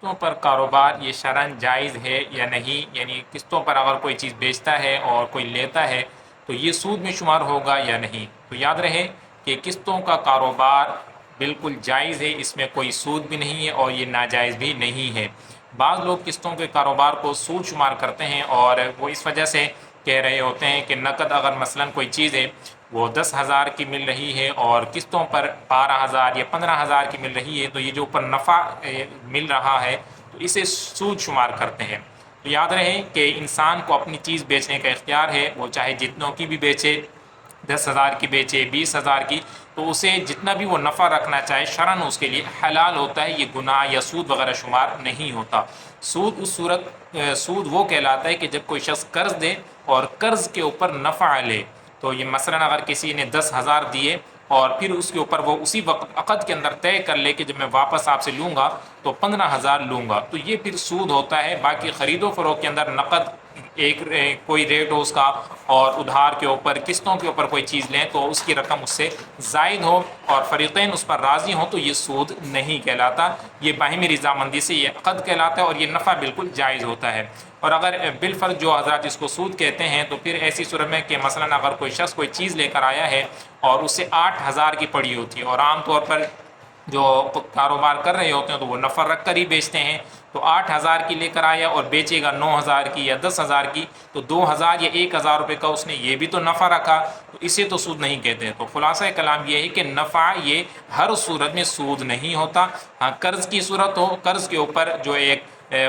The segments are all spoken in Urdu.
قسطوں پر کاروبار یہ شرعاً جائز ہے یا نہیں، یعنی قسطوں پر اگر کوئی چیز بیچتا ہے اور کوئی لیتا ہے تو یہ سود میں شمار ہوگا یا نہیں؟ تو یاد رہے کہ قسطوں کا کاروبار بالکل جائز ہے، اس میں کوئی سود بھی نہیں ہے اور یہ ناجائز بھی نہیں ہے۔ بعض لوگ قسطوں کے کاروبار کو سود شمار کرتے ہیں اور وہ اس وجہ سے کہہ رہے ہوتے ہیں کہ نقد اگر مثلاً کوئی چیز ہے وہ 10,000 کی مل رہی ہے اور قسطوں پر 12,000 یا 15,000 کی مل رہی ہے تو یہ جو اوپر نفع مل رہا ہے تو اسے سود شمار کرتے ہیں۔ تو یاد رہے کہ انسان کو اپنی چیز بیچنے کا اختیار ہے، وہ چاہے جتنوں کی بھی بیچے، 10,000 کی بیچے، 20,000 کی، تو اسے جتنا بھی وہ نفع رکھنا چاہے شرعاً اس کے لیے حلال ہوتا ہے، یہ گناہ یا سود وغیرہ شمار نہیں ہوتا۔ سود وہ کہلاتا ہے کہ جب کوئی شخص قرض دے اور قرض کے اوپر نفع لے، تو یہ مثلاً اگر کسی نے 10,000 دیے اور پھر اس کے اوپر وہ اسی وقت عقد کے اندر طے کر لے کہ جب میں واپس آپ سے لوں گا تو 15,000 لوں گا، تو یہ پھر سود ہوتا ہے۔ باقی خرید و فروخت کے اندر نقد کوئی ریٹ ہو اس کا اور ادھار کے اوپر، قسطوں کے اوپر کوئی چیز لیں تو اس کی رقم اس سے زائد ہو اور فریقین اس پر راضی ہوں تو یہ سود نہیں کہلاتا، یہ باہمی رضامندی سے یہ عقد کہلاتا ہے اور یہ نفع بالکل جائز ہوتا ہے۔ اور اگر بالفرض جو حضرات اس کو سود کہتے ہیں تو پھر ایسی صورت میں کہ مثلاً اگر کوئی شخص کوئی چیز لے کر آیا ہے اور اس سے 8,000 کی پڑی ہوتی ہے، اور عام طور پر جو کاروبار کر رہے ہوتے ہیں تو وہ نفع رکھ کر ہی بیچتے ہیں، تو 8,000 کی لے کر آیا اور بیچے گا 9,000 کی یا 10,000 کی، تو 2,000 یا 1,000 روپے کا اس نے یہ بھی تو نفع رکھا، تو اسے تو سود نہیں کہتے ہیں۔ تو خلاصہ کلام یہ ہے کہ نفع یہ ہر صورت میں سود نہیں ہوتا۔ ہاں، قرض کی صورت ہو، قرض کے اوپر جو ایک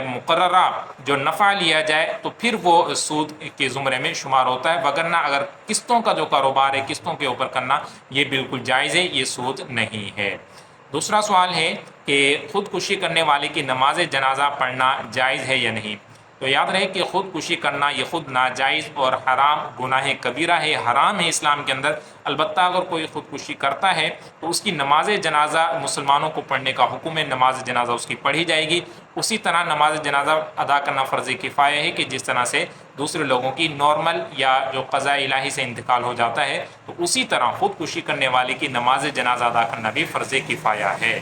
مقررہ جو نفع لیا جائے تو پھر وہ سود کے زمرے میں شمار ہوتا ہے، وگرنہ اگر قسطوں کا جو کاروبار ہے قسطوں کے اوپر کرنا یہ بالکل جائز ہے، یہ سود نہیں ہے۔ دوسرا سوال ہے کہ خودکشی کرنے والے کی نماز جنازہ پڑھنا جائز ہے یا نہیں؟ تو یاد رہے کہ خودکشی کرنا یہ خود ناجائز اور حرام گناہ کبیرہ ہے، حرام ہے اسلام کے اندر۔ البتہ اگر کوئی خودکشی کرتا ہے تو اس کی نماز جنازہ مسلمانوں کو پڑھنے کا حکم ہے، نماز جنازہ اس کی پڑھی جائے گی۔ اسی طرح نماز جنازہ ادا کرنا فرض کفایہ ہے کہ جس طرح سے دوسرے لوگوں کی نارمل یا جو قضاء الہی سے انتقال ہو جاتا ہے تو اسی طرح خودکشی کرنے والے کی نماز جنازہ ادا کرنا بھی فرض کفایہ ہے۔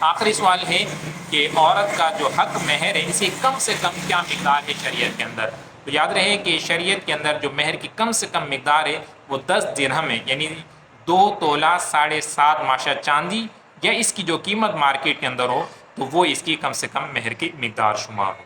آخری سوال ہے کہ عورت کا جو حق مہر ہے اسی کم سے کم کیا مقدار ہے شریعت کے اندر؟ تو یاد رہے کہ شریعت کے اندر جو مہر کی کم سے کم مقدار ہے وہ 10 درہم ہے، یعنی 2 تولہ 7.5 ماشا چاندی، یا اس کی جو قیمت مارکیٹ کے اندر ہو تو وہ اس کی کم سے کم مہر کی مقدار شمار ہو۔